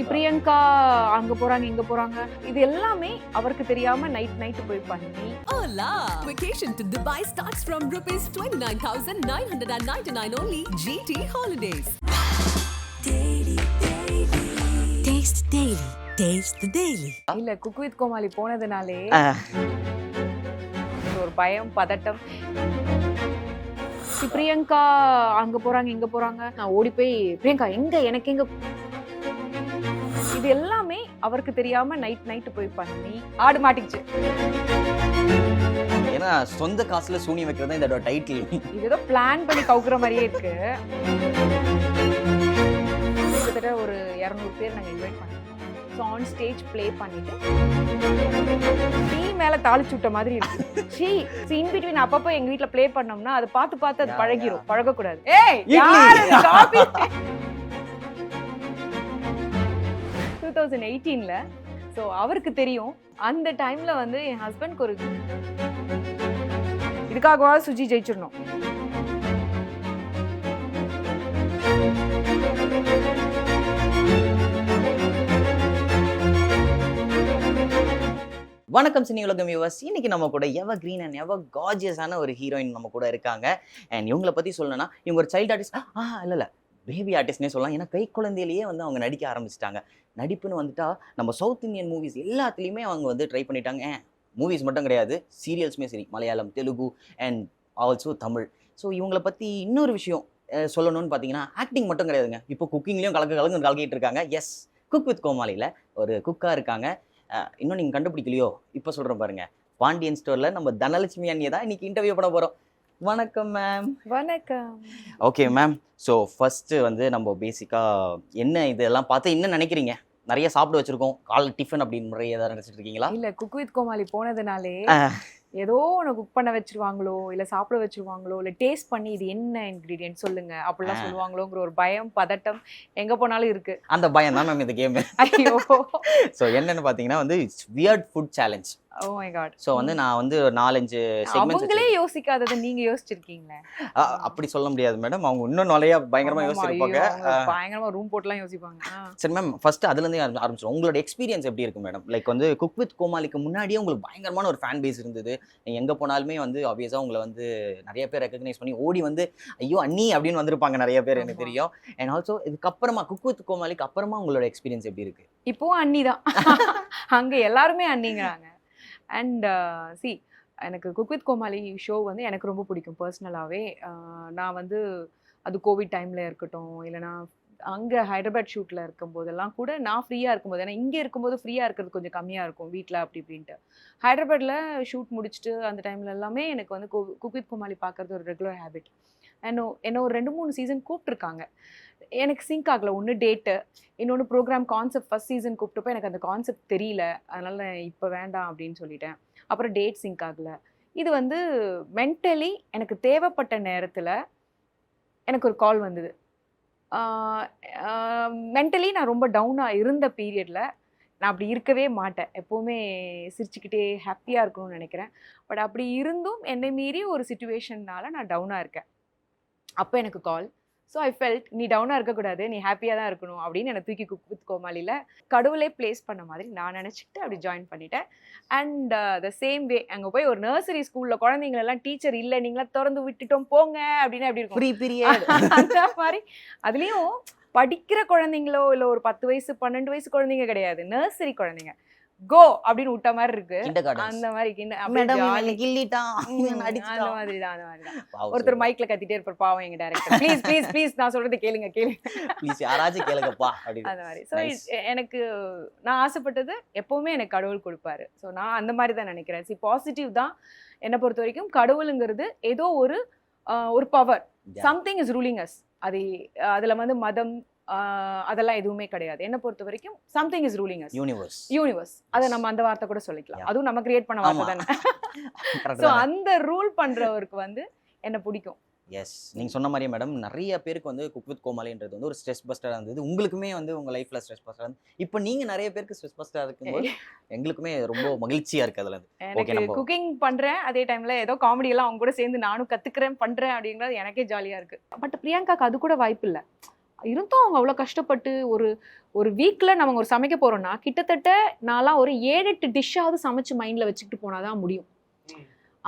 பிரியங்கா அங்க போறாங்க இங்க போறாங்க இது எல்லாமே அவருக்கு தெரியாம நைட் போய் பண்ணி Hola! Vacation to Dubai starts from rupees 29,999 only. GT Holidays. Taste Daily. Taste the Daily. இல்ல குக் வித் கோமாளி போனதுனாலே ஒரு பயம் பதட்டம். பிரியங்கா அங்க போறாங்க இங்க போறாங்க நான் ஓடி போய் பிரியங்கா எங்க எனக்கு எங்க இது எல்லாமே அவருக்கு தெரியாம நைட் போய் பண்ணி ஆடு மாட்டிக்கிச்சு. ஏன்னா சொந்த காசுல சூனியம் வைக்கிறது தான் இதோட டைட்டில். இது ஏதோ பிளான் பண்ணி கவுக்குற மாதிரியே இருக்கு. கிட்டத்தட்ட ஒரு 200 பேர் நாங்க இன்வைட் பண்ணிருக்கோம். ஸோ ஆன் ஸ்டேஜ் ப்ளே பண்ணிட்டு டீ மேல தாளிச்சு விட்ட மாதிரி இருக்கு. சி இன் பிட்வீன் அப்பப்போ எங்க வீட்ல ப்ளே பண்ணோம்னா அதை பார்த்து அது பழகிரும். பழகக்கூடாது. ஏய் யார் அது காப்பி 2018ல ஸோ அவருக்கு தெரியும். அந்த டைம்ல வந்து என் ஹஸ்பண்ட்க்கு ஒரு இதுக்காகவா சுஜி ஜெயிச்சிடணும். வணக்கம் சினி உலகம் வியூவர்ஸ். இன்னைக்கு நம்ம கூட எவர் கிரீன் அண்ட் எவர் கார்ஜியஸான ஒரு ஹீரோயின் நம்ம கூட இருக்காங்க. அண்ட் இவங்களை பத்தி சொல்லணும்னா இவங்க ஒரு சைல்டு ஆர்டிஸ்ட் இல்ல பேபி ஆர்டிஸ்ட்னே சொல்லலாம். ஏன்னா கை குழந்தையிலேயே வந்து அவங்க நடிக்க ஆரம்பிச்சிட்டாங்க. நடிப்புன்னு வந்துட்டா நம்ம சவுத் இந்தியன் மூவிஸ் எல்லாத்துலேயுமே அவங்க வந்து ட்ரை பண்ணிட்டாங்க. மூவிஸ் மட்டும் கிடையாது, சீரியல்ஸுமே சரி, Malayalam, Telugu and also Tamil. So இவங்களை பற்றி இன்னொரு விஷயம் சொல்லணும்னு பார்த்தீங்கன்னா ஆக்டிங் மட்டும் கிடையாதுங்க. இப்போ குக்கிங்லேயும் கலக்கிட்டு இருக்காங்க. எஸ், குக் வித் கோமாளியில் ஒரு குக்காக இருக்காங்க. இன்னும் நீங்கள் கண்டுபிடிக்கலையோ, இப்போ சொல்கிறேன் பாருங்க. பாண்டியன் ஸ்டோரில் நம்ம தனலட்சுமி அண்ணியை தான் இன்னைக்கு இன்டர்வியூ பண்ண போகிறோம். வணக்கம் மேம். வணக்கம். Okay ma'am. ஸோ ஃபஸ்ட்டு வந்து நம்ம பேசிக்காக என்ன இதெல்லாம் பார்த்து என்ன நினைக்கிறீங்க? நிறைய சாப்பிட வச்சிருக்கோம், கால் டிஃபன் அப்படின்னு முறையை ஏதாவது நினைச்சிட்டு இருக்கீங்களா? இல்ல குக் வித் கோமாளி போனதுனாலே ஏதோ ஒன்று குக் பண்ண வச்சிருவாங்களோ இல்ல சாப்பிட வச்சிருவாங்களோ இல்ல டேஸ்ட் பண்ணி இது என்ன இன்கிரீடியன்ட் சொல்லுங்க அப்படிலாம் சொல்லுவாங்களோங்கிற ஒரு பயம் பதட்டம் எங்க போனாலும் இருக்கு. அந்த பயம் தான் மேம் இந்த கேம். ஐயோ. ஸோ என்னன்னு பார்த்தீங்கன்னா வந்து it's weird food challenge. Oh my God. So வந்து நான் வந்து 4-5 செக்மெண்ட்ஸ் அவங்களே யோசிக்காததை நீங்க யோசிச்சிருக்கீங்களே. அப்படி சொல்ல முடியாது மேடம். அவங்க இன்னும் நிறைய பயங்கரமா யோசிச்சிருப்பாங்க. பயங்கரமா ரூம் போட்டுலாம் யோசிப்பாங்க. சரி மேம், ஃபர்ஸ்ட் அதுல இருந்தே ஆரம்பிச்சிடும். உங்களோட எக்ஸ்பீரியன்ஸ் எப்படி இருக்கு மேடம்? லைக் வந்து குக் வித் கோமாளிக்கு முன்னாடியே உங்களுக்கு பயங்கரமான ஒரு ஃபேன் பேஸ் இருந்தது. நீங்க எங்க போனாலுமே வந்து ஆப்வியஸா உங்களை வந்து நிறைய பேர் ரெகக்னைஸ் பண்ணி ஓடி வந்து ஐயோ அண்ணி அப்படின்னு வந்திருப்பாங்க நிறைய பேர், எனக்கு தெரியும். அண்ட் ஆல்சோ இதுக்கப்புறமா குக் வித் கோமாளிக்கு அப்புறமா உங்களோட எக்ஸ்பீரியன்ஸ் எப்படி இருக்கு? இப்போ அண்ணி தான். அங்க எல்லாருமே அண்ணிங்கிறாங்க. அண்ட் சி எனக்கு குக் வித் கோமாளி ஷோ வந்து எனக்கு ரொம்ப பிடிக்கும் பர்சனலாகவே. நான் வந்து அது கோவிட் டைமில் இருக்கட்டும், இல்லைனா அங்கே ஹைதராபாத் ஷூட்டில் இருக்கும்போதெல்லாம் கூட நான் ஃப்ரீயாக இருக்கும்போது, ஏன்னா இங்கே இருக்கும்போது ஃப்ரீயாக இருக்கிறது கொஞ்சம் கம்மியாக இருக்கும் வீட்டில் அப்படி இப்படின்ட்டு. ஹைதராபாத்தில் ஷூட் முடிச்சுட்டு அந்த டைமில் எல்லாமே எனக்கு வந்து குக் வித் கோமாளி பார்க்குறது ஒரு ரெகுலர் ஹேபிட். என்ன ஒரு 2-3 சீசன் கூப்பிட்ருக்காங்க. எனக்கு சிங்க் ஆகலை. ஒன்று டேட்டு, இன்னொன்று ப்ரோக்ராம் கான்செப்ட். ஃபஸ்ட் சீசன் கூப்பிட்டப்போ எனக்கு அந்த கான்செப்ட் தெரியல, அதனால் இப்போ வேண்டாம் அப்படின்னு சொல்லிட்டேன். அப்புறம் டேட் சிங்க் ஆகலை. இது வந்து மென்டலி எனக்கு தேவைப்பட்ட நேரத்தில் எனக்கு ஒரு கால் வந்தது. மென்டலி நான் ரொம்ப டவுனாக இருந்த பீரியடில், நான் அப்படி இருக்கவே மாட்டேன், எப்போவுமே சிரிச்சுக்கிட்டே ஹாப்பியாக இருக்கணும்னு நினைக்கிறேன். பட் அப்படி இருந்தும் என்னை மீறி ஒரு சிச்சுவேஷன்னால நான் டவுனாக இருக்கேன். அப்போ எனக்கு கால். ஸோ ஐ ஃபெல்ட் நீ டவுனாக இருக்கக்கூடாது, நீ ஹாப்பியாக தான் இருக்கணும் அப்படின்னு என்னை தூக்கி குக் வித் கோமாளியில் கடவுளே பிளேஸ் பண்ண மாதிரி நான் நினச்சிக்கிட்டு அப்படி ஜாயின் பண்ணிட்டேன். அண்ட் த சேம் வே அங்கே போய் ஒரு நர்சரி ஸ்கூலில் குழந்தைங்களெல்லாம் டீச்சர் இல்லை நீங்களாம் திறந்து விட்டுட்டோம் போங்க அப்படின்னு அப்படி இருக்கும். அந்த மாதிரி அதுலேயும் படிக்கிற குழந்தைங்களோ இல்லை ஒரு 10 வயசு 12 வயசு குழந்தைங்க கிடையாது, நர்சரி குழந்தைங்க. கோ அப்படின்னு விட்ட மாதிரி இருக்கு. அந்த மாதிரி ஒருத்தர் மைக்ல கத்திட்டே இருப்பார், பாவம் எங்க டைரக்டர், ப்ளீஸ் ப்ளீஸ் ப்ளீஸ் நான் சொல்றது கேளுங்க ப்ளீஸ் யாராச்சும் கேளுங்கப்பா அப்படின்னு. அந்த மாதிரி. ஸோ எனக்கு நான் ஆசைப்பட்டது எப்பவுமே எனக்கு கடவுள் கொடுப்பாரு. ஸோ நான் அந்த மாதிரி தான் நினைக்கிறேன். சி பாசிட்டிவ் தான் என்னை பொறுத்த வரைக்கும். கடவுளுங்கிறது ஏதோ ஒரு power, something is ruling us. அது அதுல வந்து மதம் அதெல்லாம் எதுவுமே கிடையாது. என்ன பொறுத்த வரைக்கும் something is ruling us, universe. அதை நம்ம அந்த வார்த்தை கூட சொல்லிக்கலாம். அதுவும் நம்ம கிரியேட் பண்ண வார்த்தை தானே. ஸோ அந்த ரூல் பண்றவருக்கு வந்து என்ன பிடிக்கும். எஸ், நீங்கள் சொன்ன மாதிரியே மேடம், நிறைய பேருக்கு வந்து குக் வித் கோமாளின்றது வந்து ஒரு ஸ்ட்ரெஸ் பஸ்டராக இருந்தது. உங்களுக்குமே வந்து உங்கள் லைஃப்பில் ஸ்ட்ரெஸ் பஸ்டராக இருந்து, இப்போ நீங்கள் நிறைய பேருக்கு ஸ்ட்ரெஸ் பஸ்டராக இருக்கும்போது எங்களுக்குமே ரொம்ப மகிழ்ச்சியாக இருக்குது. அதில் எனக்கு குக்கிங் பண்ணுறேன், அதே டைமில் ஏதோ காமெடியெல்லாம் அவங்க கூட சேர்ந்து நானும் கற்றுக்கிறேன் பண்ணுறேன் அப்படிங்கிறது எனக்கே ஜாலியாக இருக்குது. பட் பிரியங்காக்கு அது கூட வாய்ப்பு இல்லை. இருந்தும் அவங்க அவ்வளோ கஷ்டப்பட்டு ஒரு வீக்கில் நம்ம ஒரு சமைக்க போகிறோம்னா கிட்டத்தட்ட நான்லாம் ஒரு 7-8 டிஷ்ஷாவது சமைச்சு மைண்டில் வச்சுக்கிட்டு போனால் தான் முடியும்.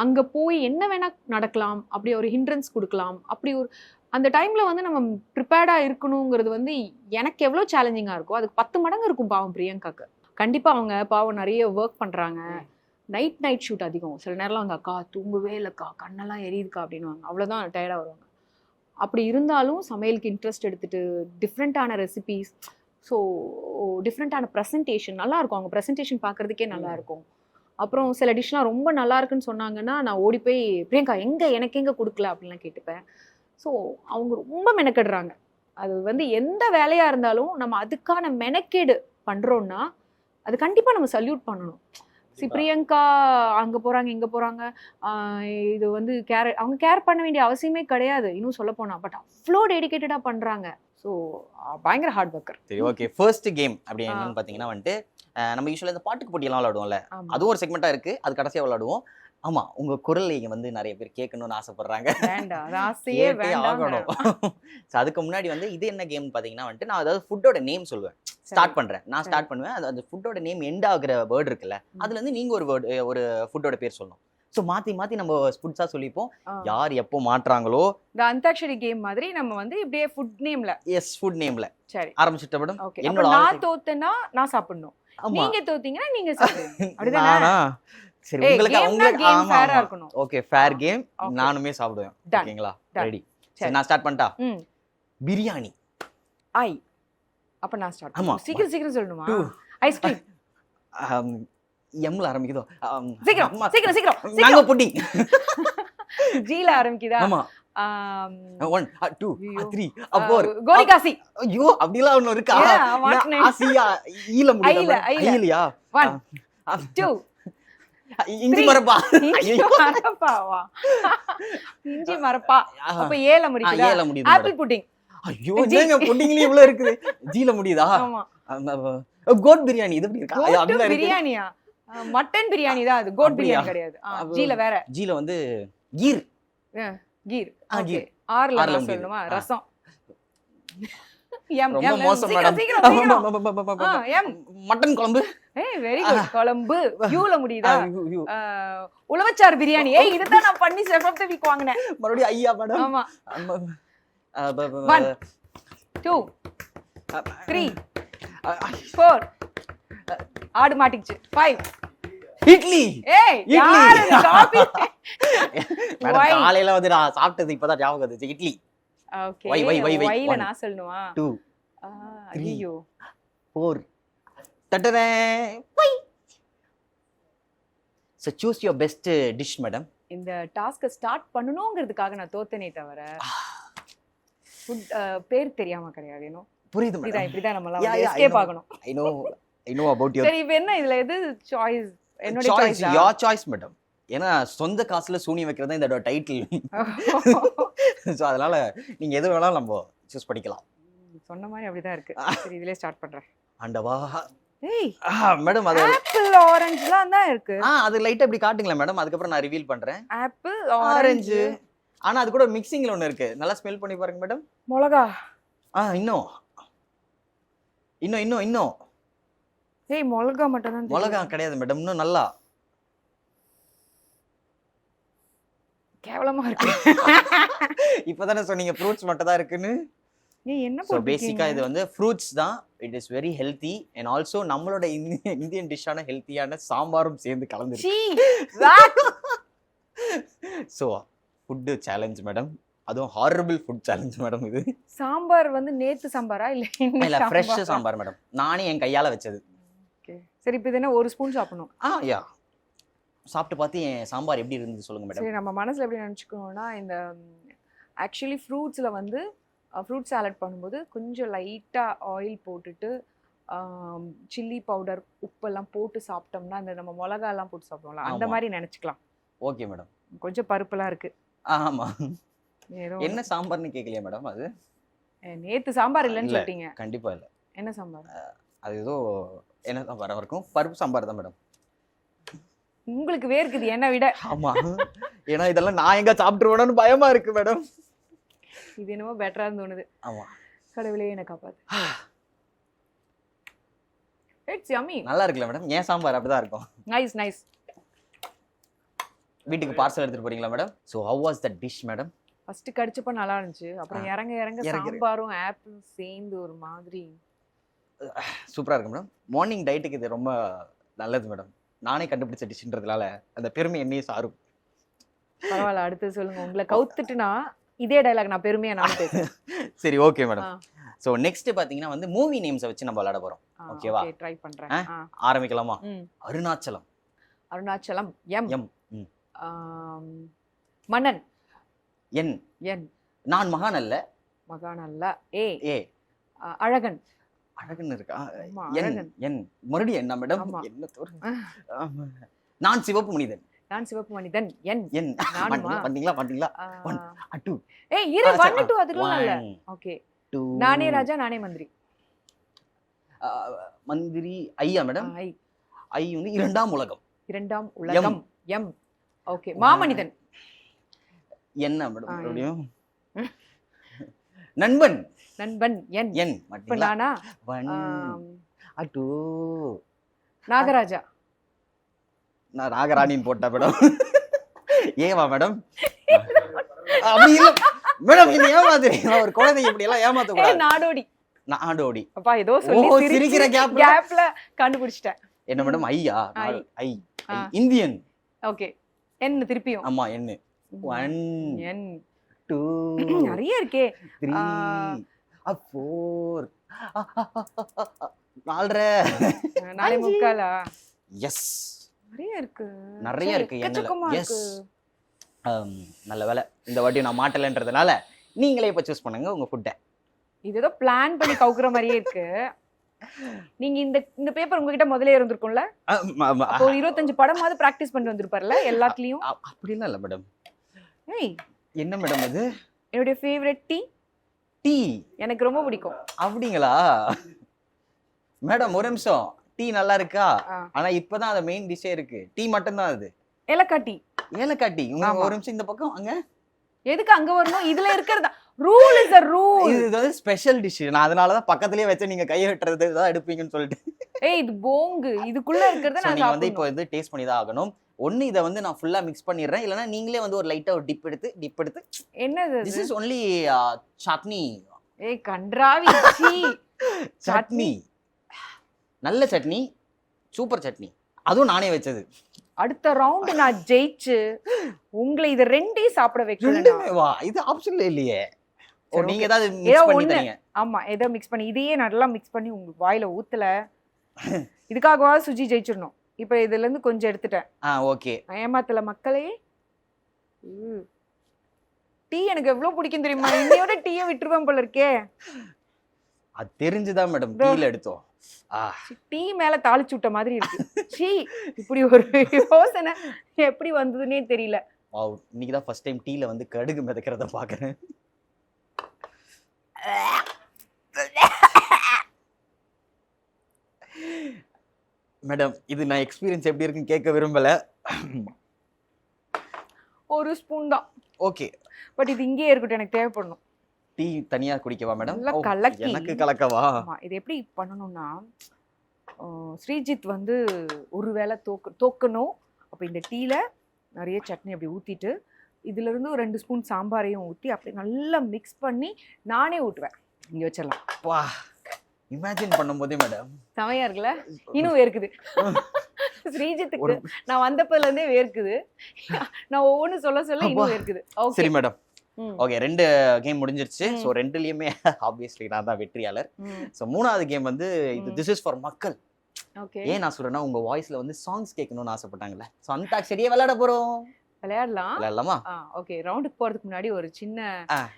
அங்கே போய் என்ன வேணால் நடக்கலாம், அப்படி ஒரு ஹிண்ட்ரன்ஸ் கொடுக்கலாம், அப்படி ஒரு அந்த டைமில் வந்து நம்ம ப்ரிப்பேர்டாக இருக்கணுங்கிறது வந்து எனக்கு எவ்வளோ சேலஞ்சிங்காக இருக்கோ அதுக்கு 10 மடங்கு இருக்கும் பாவம் பிரியங்காக்கு. கண்டிப்பாக அவங்க பாவம் நிறைய ஒர்க் பண்ணுறாங்க, நைட் ஷூட் அதிகம். சில நேரம்லாம் வந்து அக்கா தூங்கவே இல்லைக்கா, கண்ணெல்லாம் எரியுதுக்கா அப்படின்வாங்க, அவ்வளோதான் டயர்டாக வருவாங்க. அப்படி இருந்தாலும் சமையலுக்கு இன்ட்ரெஸ்ட் எடுத்துகிட்டு டிஃப்ரெண்ட்டான ரெசிபீஸ், ஸோ டிஃப்ரெண்ட்டான ப்ரெசன்டேஷன் நல்லாயிருக்கும், அவங்க ப்ரெசன்டேஷன் பார்க்குறதுக்கே நல்லாயிருக்கும். அப்புறம் சில டிஷ்லாம் ரொம்ப நல்லா இருக்குன்னு சொன்னாங்கன்னா நான் ஓடி போய் பிரியங்கா எனக்கு எங்கே கொடுக்கல அப்படின்லாம் கேட்டுப்பேன். ஸோ அவங்க ரொம்ப மெனக்கெடுறாங்க. அது வந்து எந்த வேலையாக இருந்தாலும் நம்ம அதுக்கான மெனக்கேடு பண்ணுறோன்னா அது கண்டிப்பாக நம்ம சல்யூட் பண்ணணும். பிரியங்கா அங்கே போகிறாங்க இங்கே போகிறாங்க, இது வந்து அவங்க கேர் பண்ண வேண்டிய அவசியமே கிடையாது இன்னும் சொல்ல போனால். பட் அவ்வளோ டெடிக்கேட்டடாக பண்ணுறாங்க. ஸோ பயங்கர ஹார்ட் ஒர்க்கர். சரி, ஓகே. ஃபர்ஸ்ட் கேம் அப்படி என்னன்னு பார்த்தீங்கன்னா வந்துட்டு நம்ம யூஸ்வலாக இந்த பாட்டுக்கு போட்டியெல்லாம் விளையாடுவோம்ல, அதுவும் ஒரு செக்மெண்ட்டாக இருக்குது, அது கடைசியாக விளையாடுவோம். ஆமா, உங்க குரல் இங்க வந்து நிறைய பேர் கேட்கணும்னு ஆசைப்படுறாங்க. அதுக்கு முன்னாடி வந்து இது என்ன கேம் பாத்தீங்கன்னா வந்துட்டு நான் அதாவது ஃபுட்டோட நேம் சொல்லுவேன், ஸ்டார்ட் பண்றேன், நான் ஸ்டார்ட் பண்ணுவேன். அந்த ஃபுட்டோட நேம் எண்ட் ஆகுற வேர்டு இருக்குல்ல, அதுல இருந்து நீங்க ஒரு வேர்டு ஒரு ஃபுட்டோட பேர் சொல்லணும். ஸோ மாத்தி நம்ம ஃபுட்ஸா சொல்லிப்போம். யார் எப்போ மாட்டுறாங்களோ இந்த அந்தாக்ஷரி கேம் மாதிரி நம்ம வந்து இப்படியே ஃபுட் நேம்ல ஃபுட் நேம்ல சரி ஆரம்பிச்சிட்ட மேடம். என்னோட நான் தோத்தேன்னா நான் சாப்பிடணும், நீங்க தோத்தீங்கன்னா நீங்க சாப்பிடுங்க, அப்படிதானே? சரி, உங்களுக்கு கேம் ஃபேரா இருக்கணும். Okay, fair game. நானுமே சாப்பிடுவேன். ஓகேங்களா? ரெடி. சரி, நான் ஸ்டார்ட் பண்ணட்டா? பிரியாணி. ஐ. அப்ப நான் ஸ்டார்ட் பண்ணுவேன். சீக்கிரம் சொல்லணுமா? ஐஸ்கிரீம். எம்ல ஆரம்பிக்குதோ? சீக்கிரம். Mango pudding. ஜீல ஆரம்பிக்குதா? ஆமா. 1 2 3 4 கோரிகாசி. ஐயோ, அப்படிலாம் ஒண்ணு இருக்கா? ஆசியா ஈல முடியல. ஐலியா? 1 2 இஞ்சி மரப்பா. இஞ்சி மரப்பா. அப்ப ஏல முடியுதா? ஏல முடியுது. Apple pudding. ஐயோ, என்னங்க புட்டிங்ல இவ்ளோ இருக்குது? ஜீல முடியுதா? ஆமா. கோட் பிரியாணி. இது எப்படி இருக்கா? அப்படியே இருக்கு. பிரியாணியா? மட்டன் பிரியாணி தான் அது, கோட் பிரியாணி கிடையாது. ஜீல வேற. ஜீல வந்து கீர். கீர். கீர். ஆர்ல சொல்லணுமா? ரசம். எம் ரொம்ப மோசம் மேடம். மட்டன் குழம்பு. Very good. குழம்பு. யூல முடியுதா? உளவச்சார் பிரியாணி. இதுதான் நான் பண்ணி செஃப் ஆஃப் தி வீக் வாங்குனேன். மறுபடியும் ஐயா மேடம். ஆமா. 1 2 3 4 ஆடு மாட்டிச்சு. 5 இட்லி. யாரு காபி? மேடம், காலையில வந்து நான் சாப்பிட்டது இப்பதான் ஞாபகம் வந்துச்சு. இட்லி. ஓகே. வைல நான் சொல்லணுமா? 2 ஐயோ 4 தட்டறே. வை. So choose your best dish madam. இந்த டாஸ்க் ஸ்டார்ட் பண்ணனும்ங்கிறதுக்காக நான் தோத்தனே தவிர ஃபுட் பேர் தெரியாம கிடையாது. ஏனோ புரியுது மேடம். இப்படிதான் நம்ம எல்லாம் எஸ்கேப் ஆகணும். I know about your. சரி, இப்போ என்ன இதுல எது சாய்ஸ்? என்னோட சாய்ஸ். your choice madam. ஏன்னா சொந்த காசுல சூனி வைக்கிறது தான் இதோட டைட்டில். சோ அதனால நீங்க எது வேணாலும் நம்ம சூஸ் பண்ணிக்கலாம். சொன்ன மாதிரி அப்படிதான் இருக்கு. சரி, இதுலயே ஸ்டார்ட் பண்றேன். ஆண்டவா. ஏய் மேடம், அது ஆப்பிள் ஆரஞ்சுலாம் தான் இருக்கு. அது லைட்டா இப்படி காட்டுங்களேன் மேடம், அதுக்கு அப்புறம் நான் ரிவீல் பண்றேன். Apple orange. ஆனா அது கூட மிக்சிங்ல ஒன்னு இருக்கு, நல்லா ஸ்மெல் பண்ணி பாருங்க மேடம். மிளகா. இன்னும் ஏய், மிளகா மட்டும் தான். மிளகா கிடையாது மேடம், இன்னும் நல்லா கேவலமா இருக்கு. இப்பதானே சொன்னீங்க ஃப்ரூட்ஸ் மட்டும் தான் இருக்குன்னு. ஏய், என்ன போடுறீங்க? பேசிக்கா இது வந்து ஃப்ரூட்ஸ் தான். It is very healthy and also நம்மளோட இந்தியன் டிஷ்ஷான ஹெல்த்தியான சாம்பாரும் சேர்ந்து கலந்துருக்கு. சோ ஃபுட் சேலஞ்ச் மேடம், அதுவும் ஹாரபிள் ஃபுட் சேலஞ்ச் மேடம். இது சாம்பார் வந்து நேத்து சாம்பாரா இல்ல ஃப்ரெஷ் சாம்பார் மேடம், நானே என் கையால வச்சது. ஓகே, சரி. இப்போ இது என்ன ஒரு ஸ்பூன் சாப்பிடணும்? யா, சாப்பிட்டு பார்த்து என் சாம்பார் எப்படி இருந்தது சொல்லுங்க மேடம். சரி, நம்ம மனசுல எப்படி நினைச்சுக்கோன்னா, இந்த ஆக்சுவலி ஃப்ரூட்ஸ்ல வந்து ஃப்ரூட் சாலட் பண்ணும்போது கொஞ்சம் லைட்டாக ஆயில் போட்டுட்டு சில்லி பவுடர் உப்பெல்லாம் போட்டு சாப்பிட்டோம்னா, அந்த நம்ம மிளகாலாம் போட்டு சாப்பிடுவோம்ல, அந்த மாதிரி நினச்சிக்கலாம். Okay madam. கொஞ்சம் பருப்புலாம் இருக்கு. ஆமாம். என்ன சாம்பார்னு கேட்கலையா மேடம்? அது நேற்று சாம்பார் இல்லைன்னு சொல்லிட்டீங்க. கண்டிப்பாக இல்லை. என்ன சாம்பார்? அது ஏதோ என்ன சாம்பாராக இருக்கும்? பருப்பு சாம்பார் தான் மேடம். உங்களுக்கு வேர்க்குது என்ன விட. ஆமாம், ஏன்னா இதெல்லாம் நான் எங்கே சாப்பிட்டுருவேன்னு பயமாக இருக்கு மேடம். இது என்னமோ பெட்டராக தோணுது. ஆமாம். கடவுளே என்ன காப்பாத்து. It's yummy. நல்லா இருக்குல்ல மேடம்? ஏன் சாம்பார் அப்படிதான் இருக்கும். Nice nice. வீட்டுக்கு பார்சல் எடுத்துட்டு போறீங்களா madam? So how was the dish madam? First கடிச்சப்ப நல்லா இருந்துச்சு. அப்புறம் இறங்க இறங்க இறங்க. சாம்பாரும் ஆப்பிள் சேர்ந்து ஒரு மாதிரி. சூப்பரா இருக்கு மேடம். மார்னிங் டயட்டுக்கு இது ரொம்ப நல்லது மேடம். நானே கண்டுபிடிச்ச டிஷ்ன்றதுனால அந்த பெருமை என்னையே சாரும். பரவாயில்ல, அடுத்து சொல்லுங்க. உங்களை கவுத்துட்டுனா இதே டயலாக் நான் பெருமையா நானும் பேசுறேன். சரி ஓகே மேடம். ஸோ நெக்ஸ்ட் பாத்தீங்கன்னா வந்து மூவி நேம்ஸை வச்சு நம்ம விளையாட போறோம். ஓகேவா? ஓகே, ட்ரை பண்றேன். ஆரம்பிக்கலாமா? அருணாச்சலம். அருணாச்சலம். எம். எம். மன்னன். என். என். நான் மகான் அல்ல. மகான் அல்ல. ஏ. ஏ. அழகன். அழகன் இருக்கா? ஆமா, என். அழகன். என். மறுபடியும் என்ன மேடம்? ஆமா. என்ன தோறு? நான் சிவப்பு மனிதன். நான் சிவப்பு மனிதன். என். என். நானுமா? பண்ணீங்களா? ஆ. 2. ஏய் இரு, 1 2 அதுல இல்ல. ஓகே. 2. நானே ராஜா நானே மந்திரி. மந்திரி ஐயா மேடம். ஐ. ஐ வந்து இரண்டாம் உலகம். இரண்டாம் உலகம். எம். ஓகே. மாமனிதன். என்ன மேடம் மறுபடியும்? நண்பன். நண்பன். என். என். இப்ப நானா? 1 2. நாகராஜா. நான் ராகராணின்னு போட்டா மேடம். ஏவா மேடம்? அப்படி இல்ல மேடம், என்ன ஏமாத்துறீங்க? ஒரு குழந்தை இப்படி எல்லாம் ஏமாத்த கூடாது. நாடோடி. நாடோடி. அப்பா ஏதோ சொல்லி சிரிக்கிற கேப்ல கண்டுபிடிச்சிட்டேன். என்ன மேடம்? ஐயா. ஐ. ஐ. இந்தியன். ஓகே. என்ன திருப்பியும்? ஆமா என்ன? 1 என். 2 நிறைய இருக்கே. 3 4 4. 4:45. எஸ். நிறைய இருக்கு. நிறைய இருக்கு. எக்கச்சக்கமா எஸ். இருக்கு. நல்ல வேலை இந்த வாட்டி நான் மாட்டலன்றதுனால நீங்களே இப்ப சூஸ் பண்ணுங்க உங்க ஃபுட்டை. இது ஏதோ பிளான் பண்ணி கவுக்குற மாதிரியே இருக்கு. நீங்க இந்த பேப்பர் உங்ககிட்ட முதல்ல இருந்திருக்கும்ல? அப்போ ஒரு 25 படமாவது பிராக்டிஸ் பண்ணி வந்திருப்பார்ல எல்லாத்துலயும். அப்படிலாம் இல்ல மேடம். ஏய் என்ன மேடம் அது? என்னுடைய ஃபேவரட் டீ. டீ எனக்கு ரொம்ப பிடிக்கும். அப்படிங்களா மேடம்? ஒரு நிமிஷம். டீ நல்லா இருக்கா? ஆ. ஆனா இப்பதான் அது மெயின் டிஷ்ஷே இருக்கு. டீ மட்டும் தான் அது. ஏலக்காய் டீ. ஏலக்காய் டீ. ஆமா. ஒரு நிமிஷம் இந்த பக்கம் அங்க. எதுக்கு அங்க வரணும்? இதுல இருக்கிறதா ரூல் இஸ் a ரூல். இது வந்து ஸ்பெஷல் டிஷ். நான் அதனால தான் பக்கத்துலயே வச்சு நீங்க கையை வெட்டுறது தான் எடுப்பீங்கன்னு சொல்லிட்டு. ஏய் இது போங்கு. இதுக்குள்ள இருக்கிறத நான் நீங்க வந்து இப்போ சாப்பிடணும். வந்து டேஸ்ட் பண்ணி தான் ஆகணும். ஒன்னு இத வந்து நான் ஃபுல்லா மிக்ஸ் பண்ணிடுறேன். இல்லனா நீங்களே வந்து ஒரு லைட்டா ஒரு டிப் எடுத்து என்னது திஸ் இது? Is only chutney. ஏய் கன்றாவி. சீ. சட்னி. நல்ல சட்னி. சூப்பர் சட்னி. அதுவும் நானே வச்சது. அடுத்த ரவுண்ட் நான் ஜெயிச்சு உங்களை இத ரெண்டையும் சாப்பிட வைக்கணும். ரெண்டுமே வா. இது ஆப்ஷன்ல இல்லையே. ஓ சரி, நீங்க okay. ஏதாவது ஏதோ மிக்ஸ் பண்ணி ஒண்ணு. தரீங்க. ஆமா ஏதோ மிக்ஸ் பண்ணி இதையே நல்லா மிக்ஸ் பண்ணி உங்க வாயில ஊத்தல. இதுக்காகவாவது சுஜி ஜெயிச்சிடணும். இப்ப இதுல இருந்து கொஞ்சம் எடுத்துட்டேன். ஓகே. நான் ஏமாத்தல மக்களே. டீ எனக்கு எவ்வளவு பிடிக்கும் தெரியுமா? இன்னையோட டீயை விட்டுருவேன் போல இருக்கே. அது தெரிஞ்சுதான் மேடம் டீல எடுத்தோம். டீ மேல தாளிச்சு விட்ட மாதிரி இருக்கு. சீ இப்படி ஒரு யோசனை எப்படி வந்ததுன்னே தெரியல. வாவ், இன்னைக்கு தான் ஃபர்ஸ்ட் டைம் டீல வந்து கடுகு மிதக்கிறத பாக்குறேன். மேடம் இது நான் எக்ஸ்பீரியன்ஸ் எப்படி இருக்குன்னு கேட்க விரும்பல. ஒரு ஸ்பூன் தான். ஓகே. பட் இது இங்கேயே இருக்கட்டும், எனக்கு தேவைப்படணும். டீ தனியா குடிக்கவா மேடம்? நல்லா கலக்கி. எனக்கு கலக்கவா? ஆமா இது எப்படி பண்ணணும்னா ஸ்ரீஜித் வந்து ஒருவேளை தோக்கணும். அப்போ இந்த டீல நிறைய சட்னி அப்படி ஊத்திட்டு இதுல இருந்து ஒரு 2 ஸ்பூன் சாம்பாரையும் ஊத்தி அப்படி நல்லா மிக்ஸ் பண்ணி நானே ஊட்டுவேன். இங்க வச்சிடலாம். வா, இமேஜின் பண்ணும்போதே மேடம் செமையா இருக்குல்ல? இன்னும் வேர்க்குது. ஸ்ரீஜித்துக்கு நான் வந்தப்பல இருந்தே வேர்க்குது. நான் ஒவ்வொன்னு சொல்ல இன்னும் வேர்க்குது. சரி மேடம். ஓகே, 2 கேம் முடிஞ்சிருச்சு. ஸோ 2லயுமே ஆப்வியஸ்லி நான் தான் வெற்றியாளர். ஸோ 3வது கேம் வந்து இது திஸ் இஸ் ஃபார் மக்கள். ஓகே. ஏன் நான் சொல்றேன்னா உங்க வாய்ஸ்ல வந்து சாங்ஸ் கேட்கணும்னு ஆசைப்பட்டாங்கல்ல. ஸோ அந்தாக்ஷரியே விளையாட போறோம். விளையாடலாமா? ஓகே. ரவுண்டுக்கு போறதுக்கு முன்னாடி ஒரு சின்ன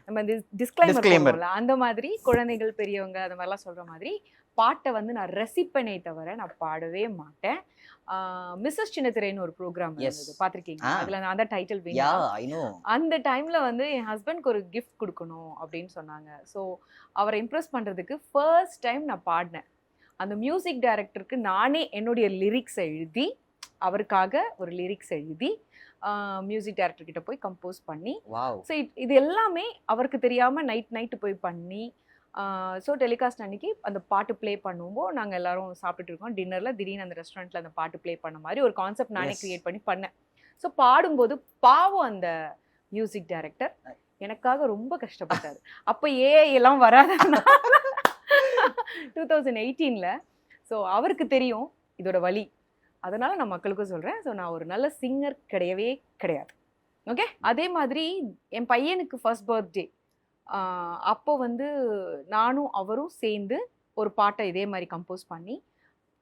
நம்ம இந்த டிஸ்க்ளைமர் போடுவோம்ல, அந்த மாதிரி குழந்தைகள் பெரியவங்க அந்த மாதிரிலாம் சொல்ற மாதிரி பாட்டை வந்து நான் ரசிப்பேனே தவிர நான் பாடவே மாட்டேன். மிஸ்ஸஸ் சின்னத்திரைன்னு ஒரு ப்ரோக்ராம் இருந்தது, பாத்திருக்கீங்க? அதுல நான் தான் டைட்டில் வேணும். அந்த டைம்ல வந்து என் ஹஸ்பண்ட்க்கு ஒரு கிஃப்ட் கொடுக்கணும் அப்படின்னு சொன்னாங்க. ஸோ அவரை இம்ப்ரெஸ் பண்றதுக்கு ஃபர்ஸ்ட் டைம் நான் பாடினேன். அந்த மியூசிக் டைரக்டருக்கு நானே என்னுடைய லிரிக்ஸை எழுதி, அவருக்காக ஒரு லிரிக்ஸ் எழுதி மியூசிக் டைரக்டர் கிட்ட போய் கம்போஸ் பண்ணி, ஸோ இது எல்லாமே அவருக்கு தெரியாம நைட்டு போய் பண்ணி ஸோ டெலிகாஸ்ட் அன்னைக்கு அந்த பாட்டு ப்ளே பண்ணும்போது நாங்கள் எல்லாரும் சாப்பிட்டுட்டு இருக்கோம் டின்னரில். திடீர்னு அந்த ரெஸ்டாரண்ட்டில் அந்த பாட்டு ப்ளே பண்ண மாதிரி ஒரு கான்செப்ட் நானே கிரியேட் பண்ணேன். ஸோ பாடும்போது பாவம் அந்த மியூசிக் டைரக்டர் எனக்காக ரொம்ப கஷ்டப்பட்டாரு. அப்போ எல்லாம் வராதுன்னா 2018ல். ஸோ அவருக்கு தெரியும் இதோட வலி, அதனால நான் மக்களுக்கும் சொல்கிறேன். ஸோ நான் ஒரு நல்ல சிங்கர் கிடையவே கிடையாது. ஓகே, அதே மாதிரி என் பையனுக்கு ஃபர்ஸ்ட் பர்த்டே அப்போ வந்து நானும் அவரும் சேர்ந்து ஒரு பாட்டை இதே மாதிரி கம்போஸ் பண்ணி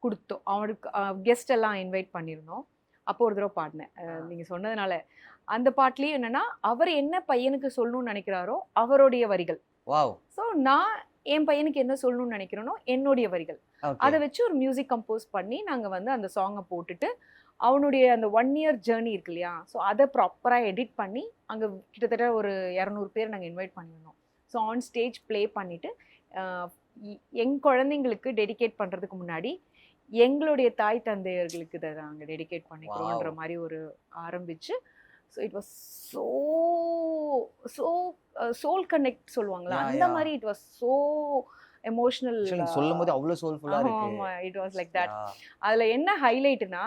கொடுத்தோம். அவருக்கு கெஸ்ட் எல்லாம் இன்வைட் பண்ணியிருந்தோம். அப்போ ஒரு தடவை பாடினேன் நீங்கள் சொன்னதுனால. அந்த பாட்டுலேயும் என்னென்னா அவர் என்ன பையனுக்கு சொல்லணும்னு நினைக்கிறாரோ அவருடைய வரிகள். வாவ். ஸோ நான் என் பையனுக்கு என்ன சொல்லணும்னு நினைக்கிறேனோ என்னுடைய வரிகள், அதை வச்சு ஒரு மியூசிக் கம்போஸ் பண்ணி நாங்கள் வந்து அந்த சாங்கை போட்டுட்டு அவனுடைய அந்த 1 year ஜேர்னி இருக்கு இல்லையா, ஸோ அதை ப்ராப்பராக எடிட் பண்ணி அங்கே கிட்டத்தட்ட ஒரு 200 பேர் நாங்கள் இன்வைட் பண்ணியிருந்தோம். ஸோ ஆன் ஸ்டேஜ் ப்ளே பண்ணிவிட்டு எங் குழந்தைங்களுக்கு டெடிகேட் பண்ணுறதுக்கு முன்னாடி எங்களுடைய தாய் தந்தையர்களுக்கு இதை நாங்கள் டெடிகேட் பண்ணிக்கிறோன்ற மாதிரி ஒரு ஆரம்பிச்சு. So it was soul connect சொல்லுவாங்களா, அந்த மாதிரி இட் வாஸ் ஸோ எமோஷனல். சொல்லும்போது அவ்வளோ சோல்ஃபுல்லா இருக்கு. ஆமா, இட் வாஸ் லைக் தட். அதுல என்ன ஹைலைட்னா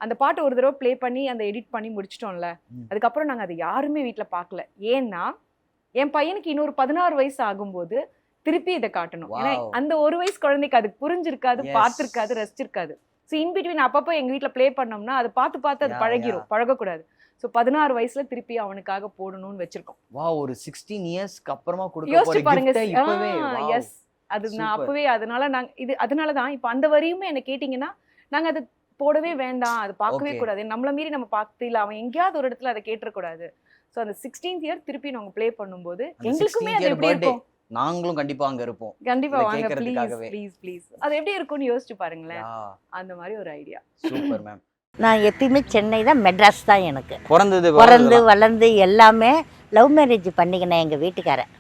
அந்த பாட்டு ஒரு தடவை ப்ளே பண்ணி அந்த எடிட் பண்ணி முடிச்சிட்டோம்ல, அதுக்கப்புறம் நாங்கள் அதை யாருமே வீட்டில் பார்க்கல. ஏன்னா என் பையனுக்கு இன்னொரு 16 வயசு ஆகும்போது திருப்பி இதை காட்டணும். ஏன்னா அந்த 1 வயசு குழந்தைக்கு அது புரிஞ்சிருக்காது, பார்த்துருக்காது, ரசிச்சிருக்காது. ஸோ இன்பிட்வீன் அப்பப்போ எங்கள் வீட்டில் ப்ளே பண்ணோம்னா அது பார்த்து அது பழகிரும், பழகக்கூடாது. ஸோ 16 வயசுல திருப்பி அவனுக்காக போடணும்னு வச்சிருக்கோம். வா, ஒரு 16 இயர்ஸ்க்கு அப்புறமா யோசிச்சு பாருங்க. எஸ், அது நான் அப்பவே அதனால தான் இப்போ அந்த வரியுமே என்ன கேட்டிங்கன்னா நாங்கள் அதை போடவே வேண்டாம், அது பார்க்கவே கூடாது, நம்மள மீறி நம்ம பார்த்து இல்லை அவன் எங்கேயாவது ஒரு இடத்துல அதை கேட்டுறக்கூடாது. ஸோ அந்த 16th year திருப்பி நாங்கள் ப்ளே பண்ணும்போது எங்களுக்குமே அது எப்படி இருக்கும். நாங்களும் கண்டிப்பா அங்க இருப்போம். கண்டிப்பா வாங்க, ப்ளீஸ். அது எப்படி இருக்கும்னு யோசிச்சு பாருங்களேன். அந்த மாதிரி ஒரு ஐடியா. Super ma'am. நான் எப்பயுமே சென்னை தான், மெட்ராஸ் தான். எனக்கு பிறந்து வளர்ந்து எல்லாமே லவ் மேரேஜ் பண்ணிக்கினேன். எங்கள் வீட்டுக்காரன்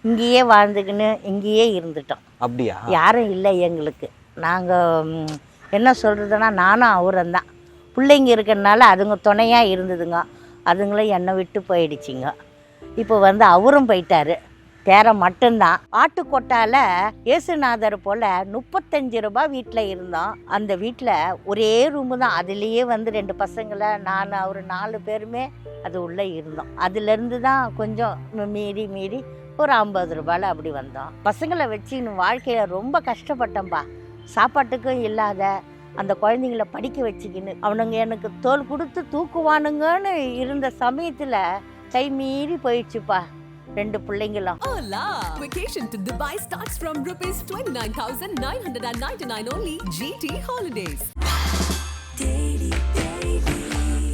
இங்கேயே வாழ்ந்துக்கின்னு இங்கேயே இருந்துட்டோம். அப்படியா? யாரும் இல்லை எங்களுக்கு. நாங்கள் என்ன சொல்கிறதுனா நானும் அவரும் தான். பிள்ளைங்க இருக்கிறதுனால அதுங்க துணையாக இருந்ததுங்க, அதுங்களும் என்னை விட்டு போயிடுச்சிங்க. இப்போ வந்து அவரும் போயிட்டாரு, பேரை மட்டும்தான். ஆட்டுக்கொட்டால இயேசுநாதர் போல் 35 ரூபாய் வீட்டில் இருந்தோம். அந்த வீட்டில் ஒரே ரூமு தான், அதுலேயே வந்து 2 பசங்களை நான் அவர் 4 பேருமே அது உள்ளே இருந்தோம். அதுலேருந்து தான் கொஞ்சம் மீறி ஒரு 50 ரூபாயில் அப்படி வந்தோம். பசங்களை வச்சு வாழ்க்கையில் ரொம்ப கஷ்டப்பட்டோம்பா. சாப்பாட்டுக்கும் இல்லாத அந்த குழந்தைங்கள படிக்க வச்சுக்கின்னு அவனுங்க எனக்கு தோல் கொடுத்து தூக்குவானுங்கன்னு இருந்த சமயத்தில் கை மீறி போயிடுச்சுப்பா 2 பிள்ளைங்களும். Hola! Vacation to Dubai starts from rupees 29,999 only. GT Holidays.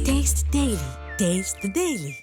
Taste the Daily. Taste the Daily.